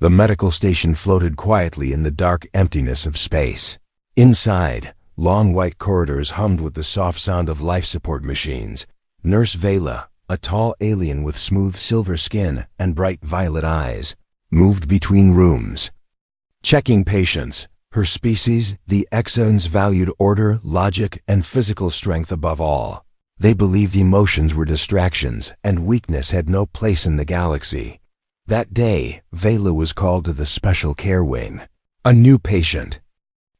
The medical station floated quietly in the dark emptiness of space. Inside, long white corridors hummed with the soft sound of life support machines. Nurse Vela, a tall alien with smooth silver skin and bright violet eyes, moved between rooms, checking patients. Her species, the Exons, valued order, logic, and physical strength above all. They believed emotions were distractions and weakness had no place in the galaxy. That day, Vela was called to the special care wing. A new patient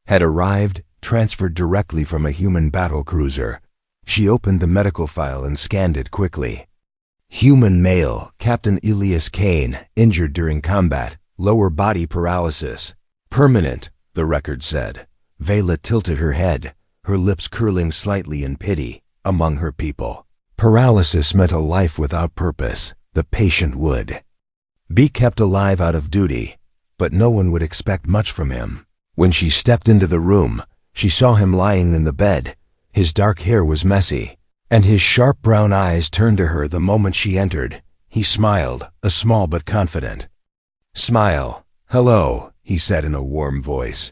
had arrived, transferred directly from a human battle cruiser. She opened the medical file and scanned it quickly. Human male, Captain Elias Kane, injured during combat, lower body paralysis. Permanent, the record said. Vela tilted her head, her lips curling slightly in pity. Among her people, paralysis meant a life without purpose. The patient would be kept alive out of duty, but no one would expect much from him. When she stepped into the room, she saw him lying in the bed. His dark hair was messy, and his sharp brown eyes turned to her the moment she entered. He smiled, a small but confident smile. "Hello," he said in a warm voice.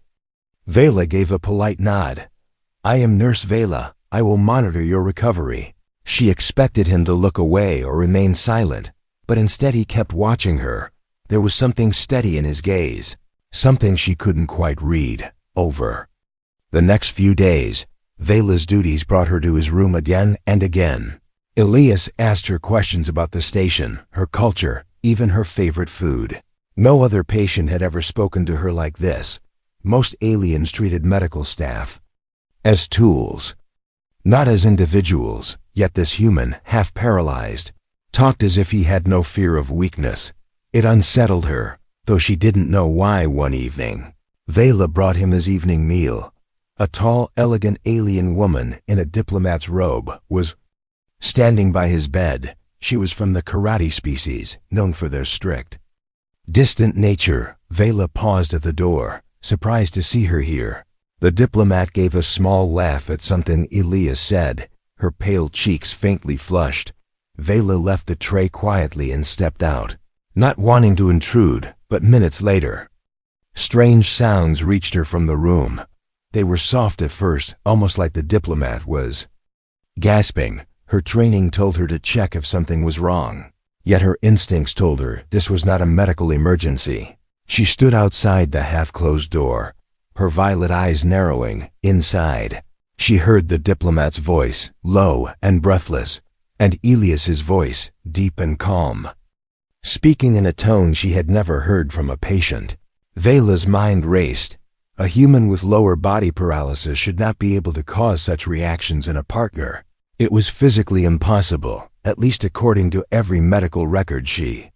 Vela gave a polite nod. "I am Nurse Vela. I will monitor your recovery." She expected him to look away or remain silent, but instead he kept watching her. There was something steady in his gaze, something she couldn't quite read. Over the next few days, Vela's duties brought her to his room again and again. Elias asked her questions about the station, her culture, even her favorite food. No other patient had ever spoken to her like this. Most aliens treated medical staff as tools, not as individuals, yet this human, half paralyzed, talked as if he had no fear of weakness. It unsettled her, though she didn't know why. One evening, Vela brought him his evening meal. A tall, elegant alien woman in a diplomat's robe was standing by his bed. She was from the karate species, known for their strict, distant nature. Vela paused at the door, surprised to see her here. The diplomat gave a small laugh at something Elias said, her pale cheeks faintly flushed. Vela left the tray quietly and stepped out, not wanting to intrude, but minutes later, strange sounds reached her from the room. They were soft at first, almost like the diplomat was gasping. Her training told her to check if something was wrong, yet her instincts told her this was not a medical emergency. She stood outside the half-closed door, her violet eyes narrowing. Inside, she heard the diplomat's voice, low and breathless, and Elias's voice, deep and calm, speaking in a tone she had never heard from a patient. Vela's mind raced. A human with lower body paralysis should not be able to cause such reactions in a partner. It was physically impossible, at least according to every medical record she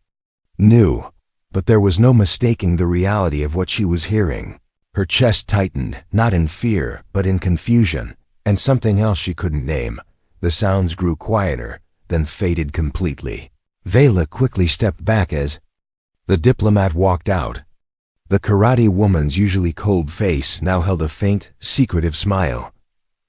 knew. But there was no mistaking the reality of what she was hearing. Her chest tightened, not in fear, but in confusion, and something else she couldn't name. The sounds grew quieter, then faded completely. Vela quickly stepped back as the diplomat walked out. The karate woman's usually cold face now held a faint, secretive smile.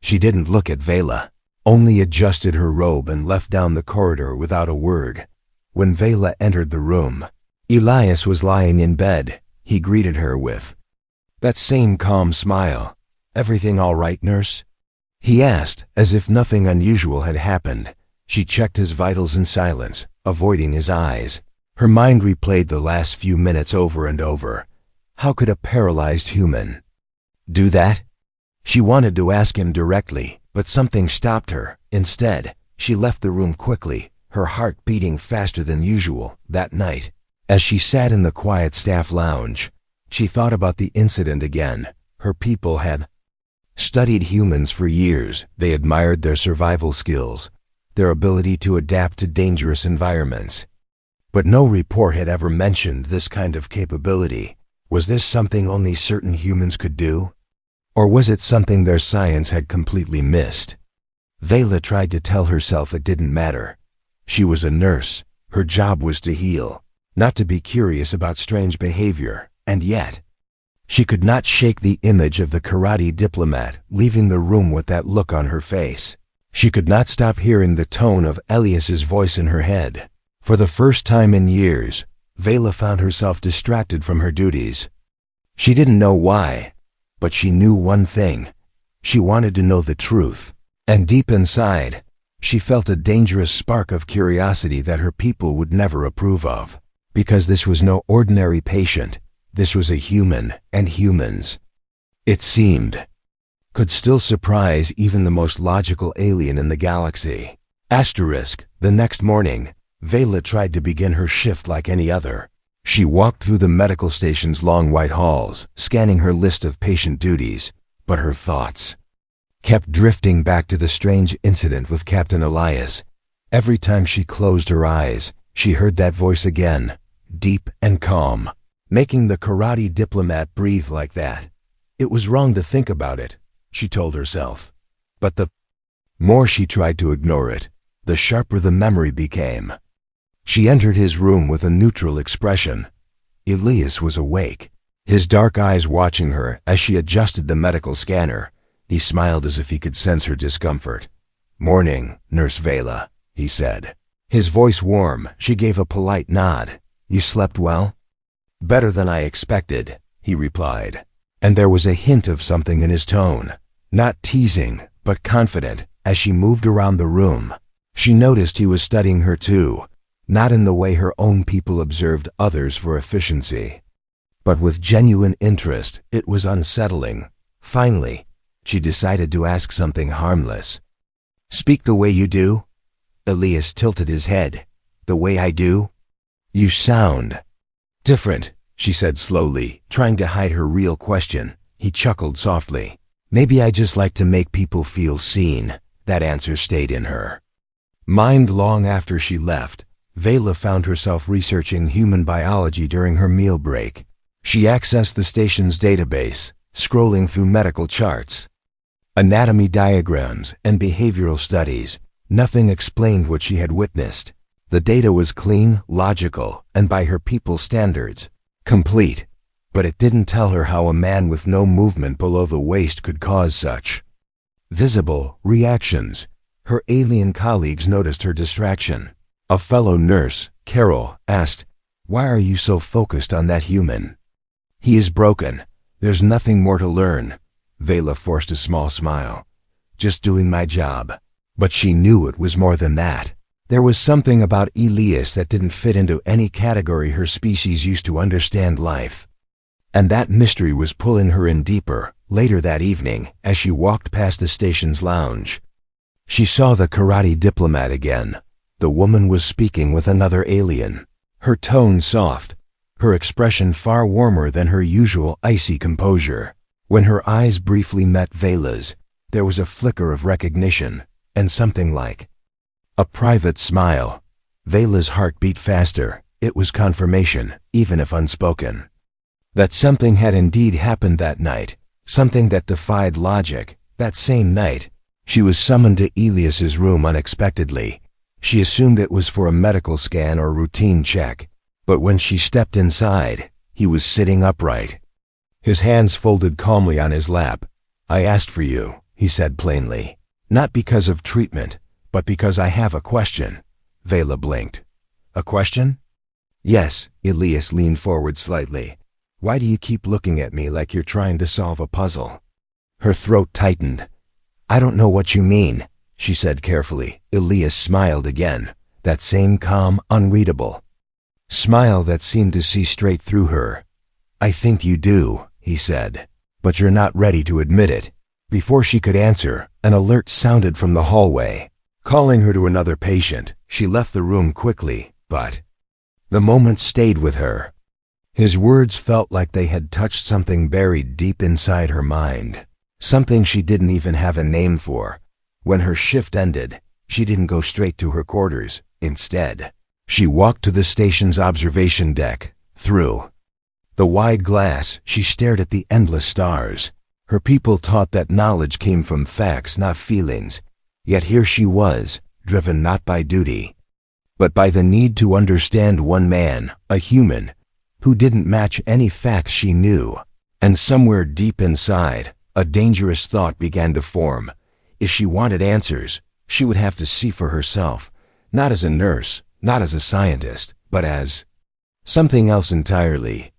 She didn't look at Vela, only adjusted her robe and left down the corridor without a word. When Vela entered the room, Elias was lying in bed. He greeted her with that same calm smile. "Everything all right, nurse?" he asked, as if nothing unusual had happened. She checked his vitals in silence, avoiding his eyes. Her mind replayed the last few minutes over and over. How could a paralyzed human do that? She wanted to ask him directly, but something stopped her. Instead, she left the room quickly, her heart beating faster than usual. That night, as she sat in the quiet staff lounge, she thought about the incident again. Her people had studied humans for years. They admired their survival skills, their ability to adapt to dangerous environments. But no report had ever mentioned this kind of capability. Was this something only certain humans could do? Or was it something their science had completely missed? Vela tried to tell herself it didn't matter. She was a nurse. Her job was to heal, not to be curious about strange behavior. And yet, she could not shake the image of the karate diplomat leaving the room with that look on her face. She could not stop hearing the tone of Elias's voice in her head. For the first time in years, Vela found herself distracted from her duties. She didn't know why, but she knew one thing. She wanted to know the truth. And deep inside, she felt a dangerous spark of curiosity that her people would never approve of. Because this was no ordinary patient. This was a human, and humans, it seemed, could still surprise even the most logical alien in the galaxy. The next morning, Vela tried to begin her shift like any other. She walked through the medical station's long white halls, scanning her list of patient duties, but her thoughts kept drifting back to the strange incident with Captain Elias. Every time she closed her eyes, she heard that voice again, deep and calm, making the karate diplomat breathe like that. It was wrong to think about it, she told herself. But the more she tried to ignore it, the sharper the memory became. She entered his room with a neutral expression. Elias was awake, his dark eyes watching her as she adjusted the medical scanner. He smiled as if he could sense her discomfort. "Morning, Nurse Vela," he said. His voice warm, she gave a polite nod. "You slept well?" "Better than I expected," he replied. And there was a hint of something in his tone, not teasing, but confident. As she moved around the room, she noticed he was studying her too, not in the way her own people observed others for efficiency, but with genuine interest. It was unsettling. Finally, she decided to ask something harmless. "Speak the way you do?" Elias tilted his head. "The way I do? You sound different," she said slowly, trying to hide her real question. He chuckled softly. "Maybe I just like to make people feel seen." That answer stayed in her mind long after she left. Vela found herself researching human biology during her meal break. She accessed the station's database, scrolling through medical charts, anatomy diagrams, and behavioral studies. Nothing explained what she had witnessed. The data was clean, logical, and by her people's standards, complete. But it didn't tell her how a man with no movement below the waist could cause such visible reactions. Her alien colleagues noticed her distraction. A fellow nurse, Carol, asked, "Why are you so focused on that human?" "He is broken. There's nothing more to learn." Vela forced a small smile. "Just doing my job." But she knew it was more than that. There was something about Elias that didn't fit into any category her species used to understand life. And that mystery was pulling her in deeper. Later that evening, as she walked past the station's lounge, she saw the karate diplomat again. The woman was speaking with another alien, her tone soft, her expression far warmer than her usual icy composure. When her eyes briefly met Vela's, there was a flicker of recognition, and something like a private smile. Vela's heart beat faster. It was confirmation, even if unspoken, that something had indeed happened that night, something that defied logic. That same night, she was summoned to Elias's room unexpectedly. She assumed it was for a medical scan or routine check, but when she stepped inside, he was sitting upright, his hands folded calmly on his lap. "I asked for you," he said plainly. "Not because of treatment, but because I have a question." Vela blinked. "A question?" "Yes." Elias leaned forward slightly. "Why do you keep looking at me like you're trying to solve a puzzle?" Her throat tightened. "I don't know what you mean," she said carefully. Elias smiled again, that same calm, unreadable smile that seemed to see straight through her. "I think you do," he said, "but you're not ready to admit it." Before she could answer, an alert sounded from the hallway, calling her to another patient. She left the room quickly, but the moment stayed with her. His words felt like they had touched something buried deep inside her mind, something she didn't even have a name for. When her shift ended, she didn't go straight to her quarters. Instead, she walked to the station's observation deck. Through the wide glass, she stared at the endless stars. Her people taught that knowledge came from facts, not feelings. Yet here she was, driven not by duty, but by the need to understand one man, a human, who didn't match any facts she knew. And somewhere deep inside, a dangerous thought began to form. If she wanted answers, she would have to see for herself, not as a nurse, not as a scientist, but as Something else entirely.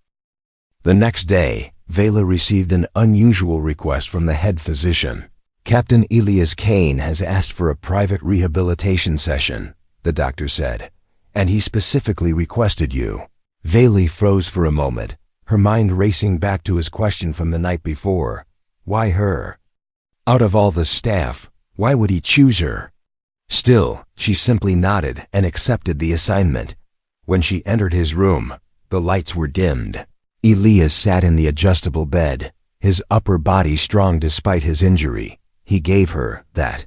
The next day, Vela received an unusual request from the head physician. Captain Elias Kane has asked for a private rehabilitation session, the doctor said, and he specifically requested you. Vela froze for a moment, her mind racing back to his question from the night before. Why her? Out of all the staff, why would he choose her? Still, she simply nodded and accepted the assignment. When she entered his room, the lights were dimmed. Elias sat in the adjustable bed, his upper body strong despite his injury. He gave her that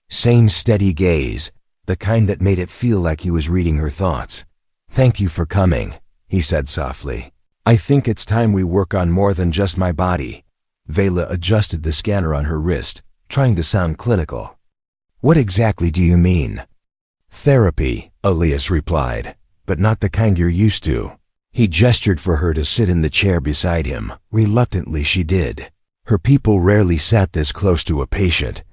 same steady gaze, the kind that made it feel like he was reading her thoughts. Thank you for coming, he said softly. I think it's time we work on more than just my body. Vela adjusted the scanner on her wrist, trying to sound clinical. What exactly do you mean? Therapy, Elias replied, but not the kind you're used to. He gestured for her to sit in the chair beside him. Reluctantly she did. Her people rarely sat this close to a patient.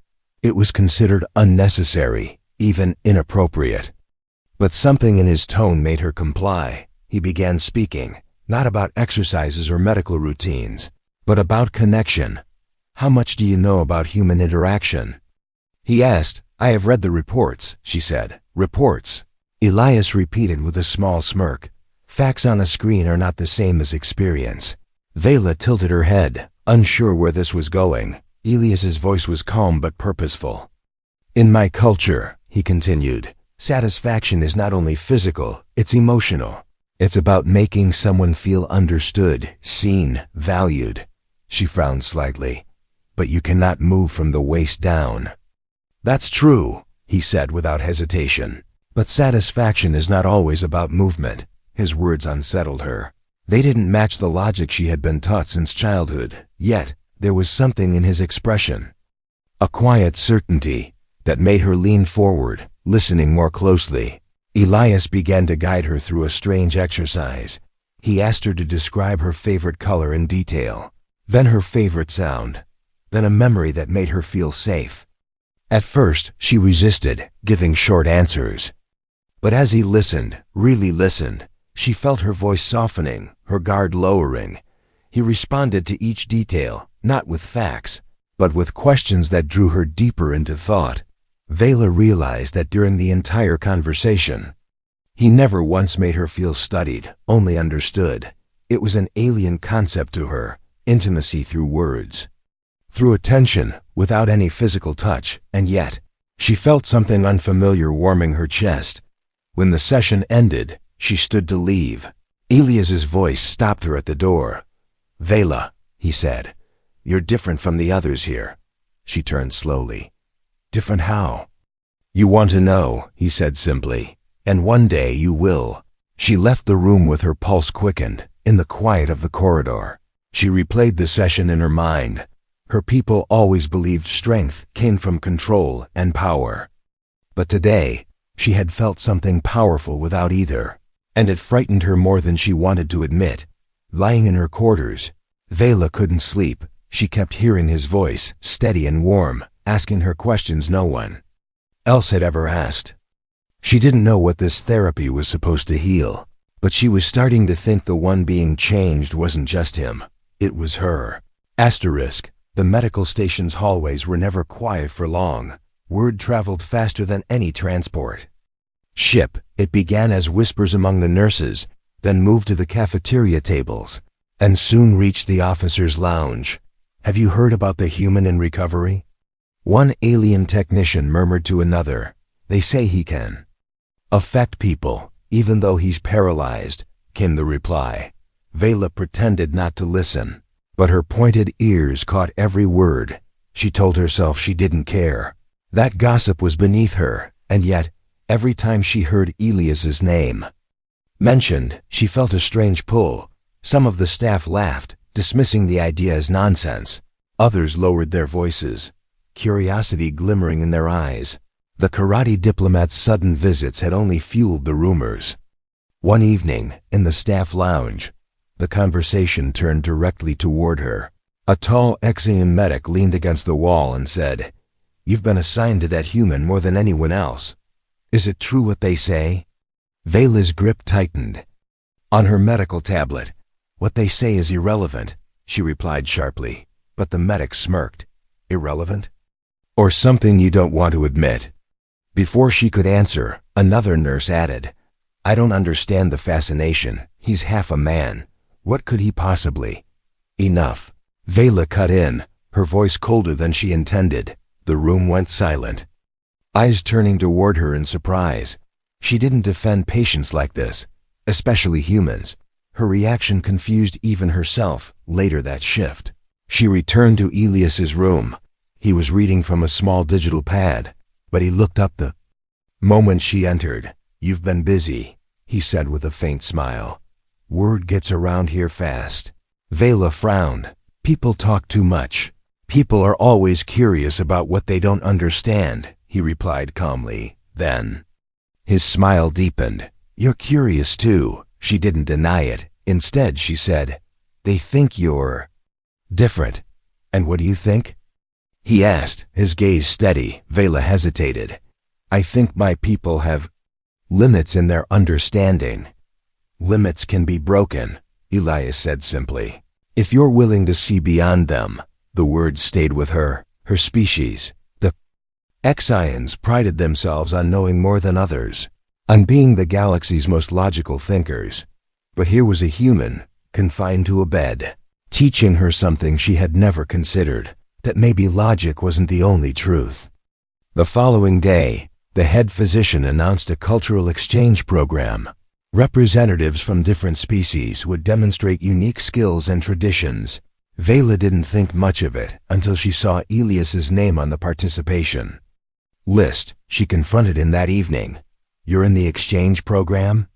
It was considered unnecessary, even inappropriate. But something in his tone made her comply. He began speaking, not about exercises or medical routines, but about connection. How much do you know about human interaction? He asked. I have read the reports, she said. Reports. Elias repeated with a small smirk. Facts on a screen are not the same as experience. Vela tilted her head, unsure where this was going. Elias's voice was calm but purposeful. In my culture, he continued, satisfaction is not only physical, it's emotional. It's about making someone feel understood, seen, valued. She frowned slightly. But you cannot move from the waist down. That's true, he said without hesitation. But satisfaction is not always about movement. His words unsettled her. They didn't match the logic she had been taught since childhood, yet there was something in his expression. A quiet certainty that made her lean forward, listening more closely. Elias began to guide her through a strange exercise. He asked her to describe her favorite color in detail, then her favorite sound, then a memory that made her feel safe. At first, she resisted, giving short answers. But as he listened, really listened, she felt her voice softening, her guard lowering. He responded to each detail, not with facts, but with questions that drew her deeper into thought. Vela realized that during the entire conversation, he never once made her feel studied, only understood. It was an alien concept to her, intimacy through words, through attention, without any physical touch, and yet, she felt something unfamiliar warming her chest. When the session ended, she stood to leave. Elias's voice stopped her at the door. Vela, he said, you're different from the others here. She turned slowly. Different how? You want to know, he said simply, and one day you will. She left the room with her pulse quickened, in the quiet of the corridor. She replayed the session in her mind. Her people always believed strength came from control and power. But today, she had felt something powerful without either, and it frightened her more than she wanted to admit. Lying in her quarters, Vela couldn't sleep. She kept hearing his voice, steady and warm, asking her questions no one else had ever asked. She didn't know what this therapy was supposed to heal, but she was starting to think the one being changed wasn't just him, it was her. Asterisk, the medical station's hallways were never quiet for long. Word traveled faster than any transport ship. It began as whispers among the nurses, then moved to the cafeteria tables, and soon reached the officers' lounge. Have you heard about the human in recovery? One alien technician murmured to another. They say he can affect people, even though he's paralyzed, came the reply. Vela pretended not to listen, but her pointed ears caught every word. She told herself she didn't care. That gossip was beneath her, and yet, every time she heard Elias's name mentioned, she felt a strange pull. Some of the staff laughed, dismissing the idea as nonsense. Others lowered their voices, curiosity glimmering in their eyes. The karate diplomat's sudden visits had only fueled the rumors. One evening, in the staff lounge, the conversation turned directly toward her. A tall Exian medic leaned against the wall and said, "You've been assigned to that human more than anyone else. Is it true what they say?" Vela's grip tightened. On her medical tablet. What they say is irrelevant, she replied sharply, but the medic smirked. Irrelevant? Or something you don't want to admit? Before she could answer, another nurse added, I don't understand the fascination. He's half a man. What could he possibly? Enough. Vela cut in, her voice colder than she intended. The room went silent. Eyes turning toward her in surprise. She didn't defend patients like this, especially humans. Her reaction confused even herself later that shift. She returned to Elias's room. He was reading from a small digital pad, but he looked up the moment she entered. You've been busy, he said with a faint smile. Word gets around here fast. Vela frowned. People talk too much. People are always curious about what they don't understand, he replied calmly. Then his smile deepened. You're curious too. She didn't deny it. Instead, she said, they think you're different. And what do you think? He asked, his gaze steady. Vela hesitated. I think my people have limits in their understanding. Limits can be broken, Elias said simply. If you're willing to see beyond them. The words stayed with her. Her species, the Exians, prided themselves on knowing more than others, on being the galaxy's most logical thinkers. But here was a human, confined to a bed, teaching her something she had never considered, that maybe logic wasn't the only truth. The following day, the head physician announced a cultural exchange program. Representatives from different species would demonstrate unique skills and traditions. Vela didn't think much of it until she saw Elias's name on the participation list. She confronted him that evening. You're in the exchange program?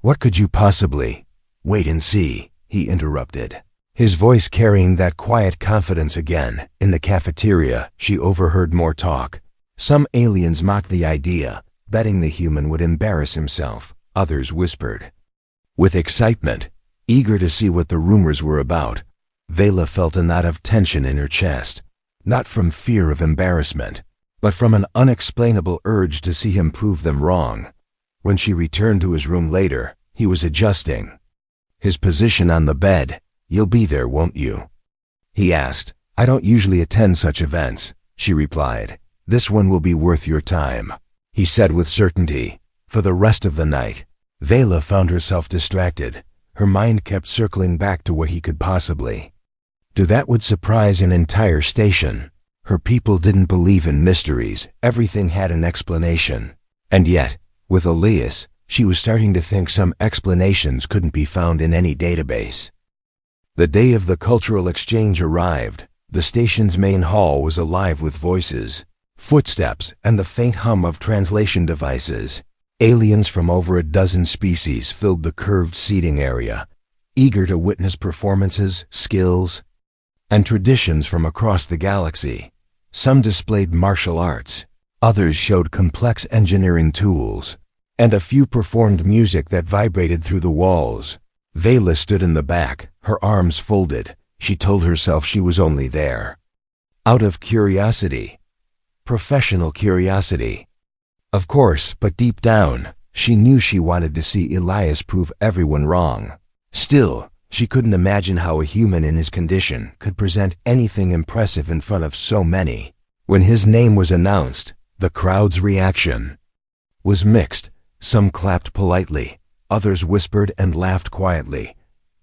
What could you possibly? Wait and see, he interrupted. His voice carrying that quiet confidence again. In the cafeteria, she overheard more talk. Some aliens mocked the idea, betting the human would embarrass himself. Others whispered. With excitement, eager to see what the rumors were about, Vela felt a knot of tension in her chest, not from fear of embarrassment, but from an unexplainable urge to see him prove them wrong. When she returned to his room later, he was adjusting his position on the bed. You'll be there, won't you? He asked. I don't usually attend such events, she replied. This one will be worth your time, he said with certainty. For the rest of the night, Vela found herself distracted. Her mind kept circling back to what he could possibly do that would surprise an entire station. Her people didn't believe in mysteries. Everything had an explanation. And yet, with Elias, she was starting to think some explanations couldn't be found in any database. The day of the cultural exchange arrived. The station's main hall was alive with voices, footsteps, and the faint hum of translation devices. Aliens from over a dozen species filled the curved seating area, eager to witness performances, skills, and traditions from across the galaxy. Some displayed martial arts, others showed complex engineering tools, and a few performed music that vibrated through the walls. Vela stood in the back, her arms folded. She told herself she was only there out of curiosity, professional curiosity. Of course, but deep down, she knew she wanted to see Elias prove everyone wrong. Still, she couldn't imagine how a human in his condition could present anything impressive in front of so many. When his name was announced, the crowd's reaction was mixed. Some clapped politely, others whispered and laughed quietly.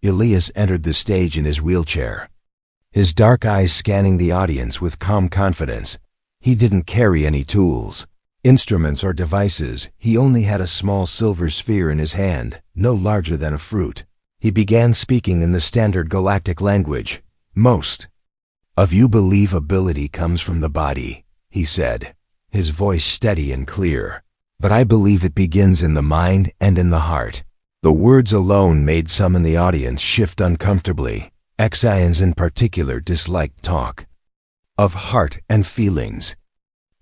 Elias entered the stage in his wheelchair, his dark eyes scanning the audience with calm confidence. He didn't carry any tools, instruments or devices. He only had a small silver sphere in his hand, no larger than a fruit. He began speaking in the standard galactic language. Most of you believe ability comes from the body, he said, his voice steady and clear. But I believe it begins in the mind and in the heart. The words alone made some in the audience shift uncomfortably. Exians in particular disliked talk of heart and feelings.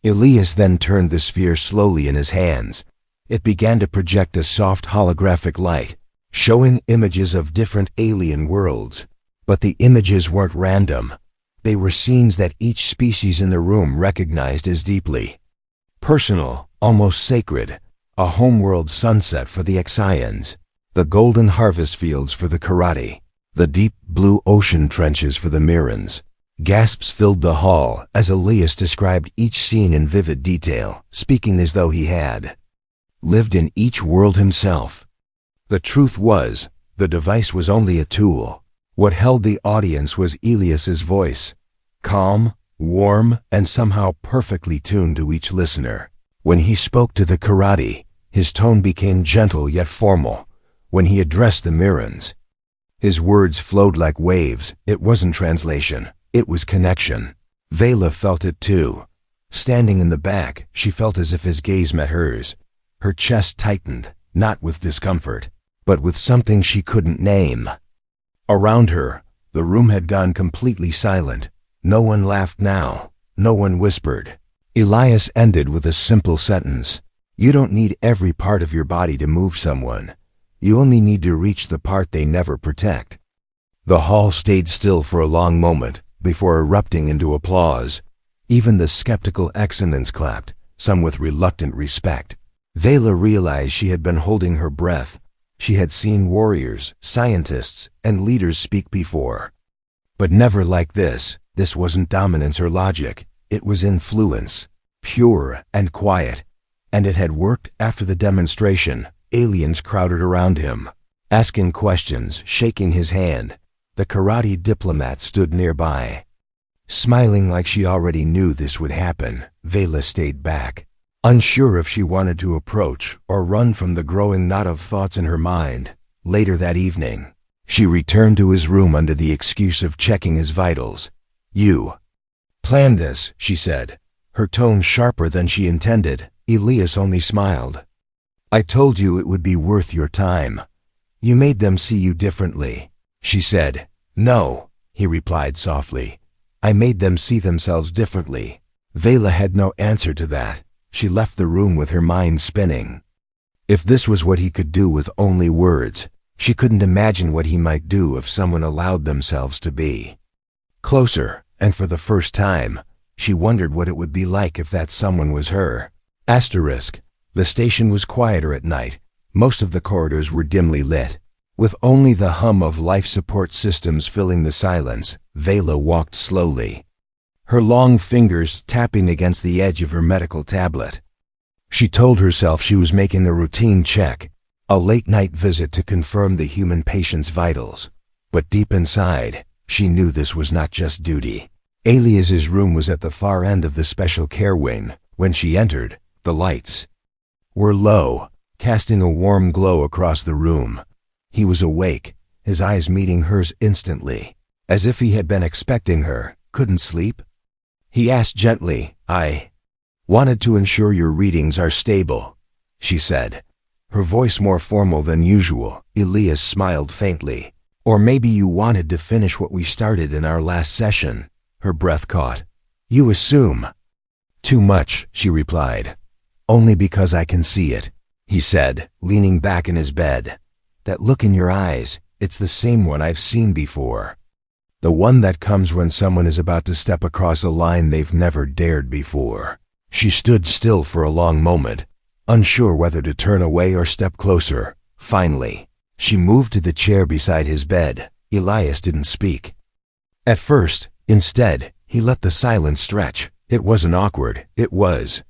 Elias then turned the sphere slowly in his hands. It began to project a soft holographic light, showing images of different alien worlds. But the images weren't random. They were scenes that each species in the room recognized as deeply personal, almost sacred. A homeworld sunset for the Exians, The golden harvest fields for the karate, the deep blue ocean trenches for the Mirans. Gasps filled the hall as Elias described each scene in vivid detail, speaking as though he had lived in each world himself. The truth was, the device was only a tool. What held the audience was Elias's voice, calm, warm, and somehow perfectly tuned to each listener. When he spoke to the karate, his tone became gentle yet formal. When he addressed the Mirans, his words flowed like waves. It wasn't translation, it was connection. Vela felt it too. Standing in the back, she felt as if his gaze met hers. Her chest tightened, not with discomfort, but with something she couldn't name. Around her, the room had gone completely silent. No one laughed now. No one whispered. Elias ended with a simple sentence. You don't need every part of your body to move someone. You only need to reach the part they never protect. The hall stayed still for a long moment before erupting into applause. Even the skeptical excellents clapped, some with reluctant respect. Vela realized she had been holding her breath. She had seen warriors, scientists, and leaders speak before. But never like this. This wasn't dominance or logic. It was influence, pure and quiet. And it had worked. After the demonstration. Aliens crowded around him, asking questions, shaking his hand. The karate diplomat stood nearby. Smiling like she already knew this would happen, Vela stayed back, unsure if she wanted to approach or run from the growing knot of thoughts in her mind. Later that evening, she returned to his room under the excuse of checking his vitals. You planned this, she said, her tone sharper than she intended. Elias only smiled. I told you it would be worth your time. You made them see you differently, she said. No, he replied softly. I made them see themselves differently. Vela had no answer to that. She left the room with her mind spinning. If this was what he could do with only words, she couldn't imagine what he might do if someone allowed themselves to be closer, and for the first time, she wondered what it would be like if that someone was her. Asterisk. The station was quieter at night. Most of the corridors were dimly lit. With only the hum of life support systems filling the silence, Vela walked slowly, her long fingers tapping against the edge of her medical tablet. She told herself she was making a routine check, a late-night visit to confirm the human patient's vitals. But deep inside, she knew this was not just duty. Elias's room was at the far end of the special care wing. When she entered, the lights were low, casting a warm glow across the room. He was awake, his eyes meeting hers instantly, as if he had been expecting her. Couldn't sleep? He asked gently. I wanted to ensure your readings are stable, she said, her voice more formal than usual. Elias smiled faintly. Or maybe you wanted to finish what we started in our last session. Her breath caught. You assume too much, she replied. Only because I can see it, he said, leaning back in his bed. That look in your eyes, it's the same one I've seen before. The one that comes when someone is about to step across a line they've never dared before. She stood still for a long moment, unsure whether to turn away or step closer. Finally, she moved to the chair beside his bed. Elias didn't speak at first. Instead, he let the silence stretch. It wasn't awkward, it was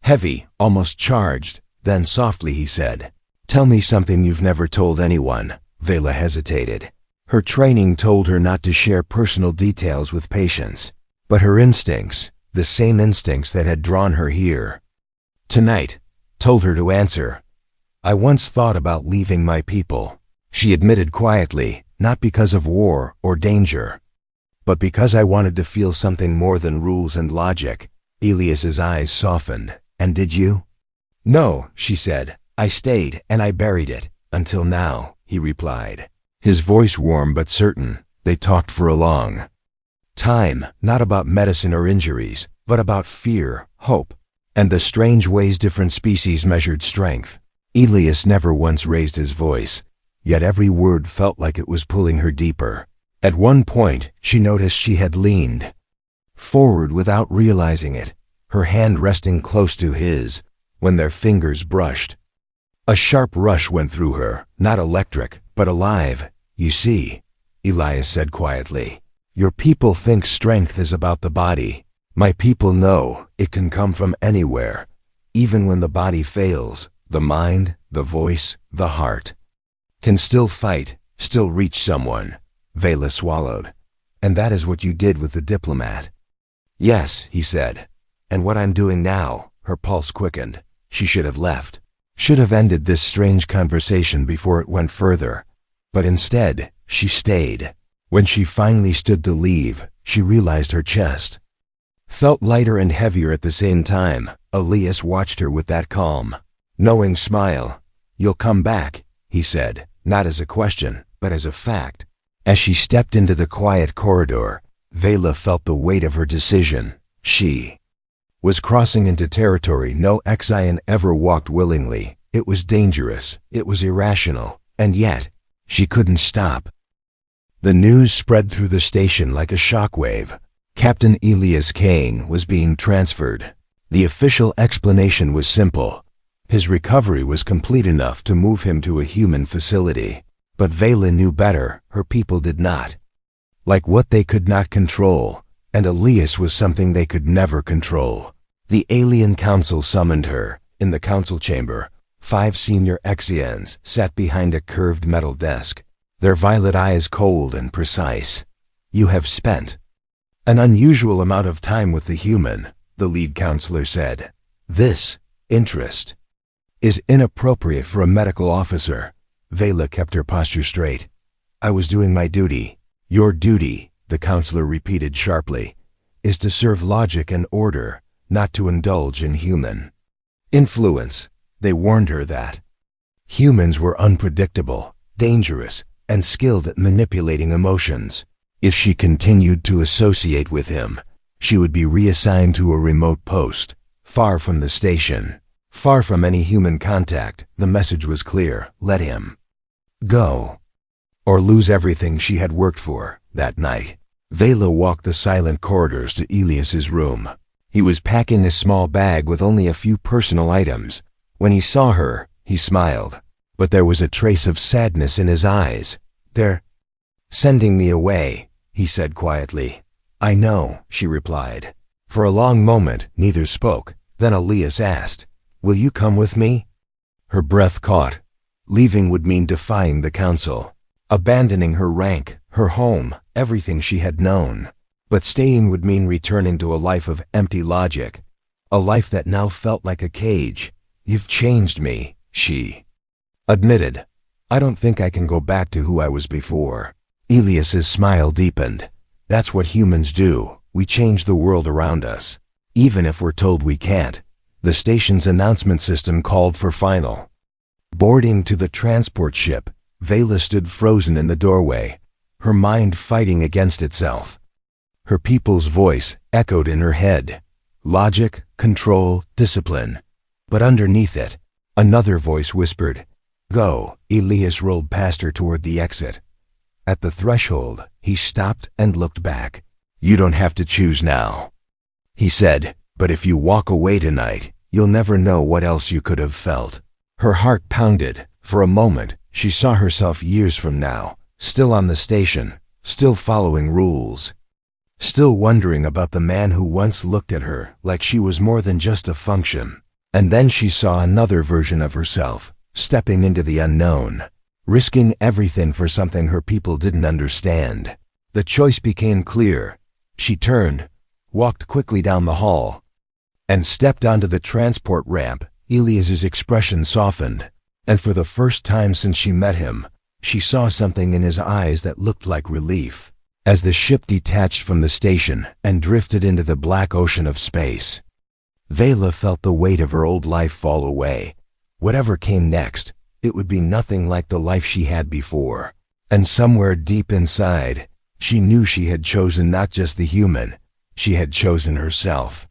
heavy, almost charged. Then softly he said, Tell me something you've never told anyone. Vela hesitated. Her training told her not to share personal details with patients, but her instincts, the same instincts that had drawn her here tonight, told her to answer. I once thought about leaving my people, she admitted quietly, not because of war or danger, but because I wanted to feel something more than rules and logic. Elias's eyes softened. And did you? No, she said. I stayed and I buried it. Until now, he replied, his voice warm but certain. They talked for a long time, not about medicine or injuries, but about fear, hope, and the strange ways different species measured strength. Elias never once raised his voice, yet every word felt like it was pulling her deeper. At one point, she noticed she had leaned forward without realizing it, her hand resting close to his, when their fingers brushed A sharp rush went through her, not electric, but alive. You see, Elias said quietly, your people think strength is about the body. My people know it can come from anywhere. Even when the body fails, the mind, the voice, the heart can still fight, still reach someone. Vela swallowed. And that is what you did with the diplomat. Yes, he said. And what I'm doing now. Her pulse quickened. She should have left. Should have ended this strange conversation before it went further. But instead, she stayed. When she finally stood to leave, she realized her chest felt lighter and heavier at the same time. Elias watched her with that calm, knowing smile. You'll come back, he said, not as a question, but as a fact. As she stepped into the quiet corridor, Vela felt the weight of her decision. She was crossing into territory no Xian ever walked willingly. It was dangerous, it was irrational, and yet, she couldn't stop. The news spread through the station like a shockwave. Captain Elias Kane was being transferred. The official explanation was simple. His recovery was complete enough to move him to a human facility. But Vela knew better, her people did not. Like what they could not control, and Elias was something they could never control. The alien council summoned her. In the council chamber, 5 senior Xians sat behind a curved metal desk, their violet eyes cold and precise. You have spent an unusual amount of time with the human, the lead counselor said. This interest is inappropriate for a medical officer. Vela kept her posture straight. I was doing my duty. Your duty, the counselor repeated sharply, is to serve logic and order, not to indulge in human influence. They warned her that humans were unpredictable, dangerous, and skilled at manipulating emotions. If she continued to associate with him, she would be reassigned to a remote post, far from the station, far from any human contact. The message was clear. Let him go, or lose everything she had worked for. That night, Vela walked the silent corridors to Elias's room. He was packing a small bag with only a few personal items. When he saw her, he smiled, but there was a trace of sadness in his eyes. They're sending me away, he said quietly. I know, she replied. For a long moment, neither spoke. Then Elias asked, will you come with me? Her breath caught. Leaving would mean defying the council, abandoning her rank, her home, everything she had known. But staying would mean returning to a life of empty logic, a life that now felt like a cage. You've changed me, she admitted. I don't think I can go back to who I was before. Elias's smile deepened. That's what humans do. We change the world around us, even if we're told we can't. The station's announcement system called for final boarding to the transport ship. Vela stood frozen in the doorway, her mind fighting against itself. Her people's voice echoed in her head. Logic, control, discipline. But underneath it, another voice whispered, go. Elias rolled past her toward the exit. At the threshold, he stopped and looked back. You don't have to choose now, he said, but if you walk away tonight, you'll never know what else you could have felt. Her heart pounded. For a moment, she saw herself years from now, still on the station, still following rules, still wondering about the man who once looked at her like she was more than just a function. And then she saw another version of herself, stepping into the unknown, risking everything for something her people didn't understand. The choice became clear. She turned, walked quickly down the hall, and stepped onto the transport ramp. Elias's expression softened, and for the first time since she met him, she saw something in his eyes that looked like relief. As the ship detached from the station and drifted into the black ocean of space, Vela felt the weight of her old life fall away. Whatever came next, it would be nothing like the life she had before. And somewhere deep inside, she knew she had chosen not just the human, she had chosen herself.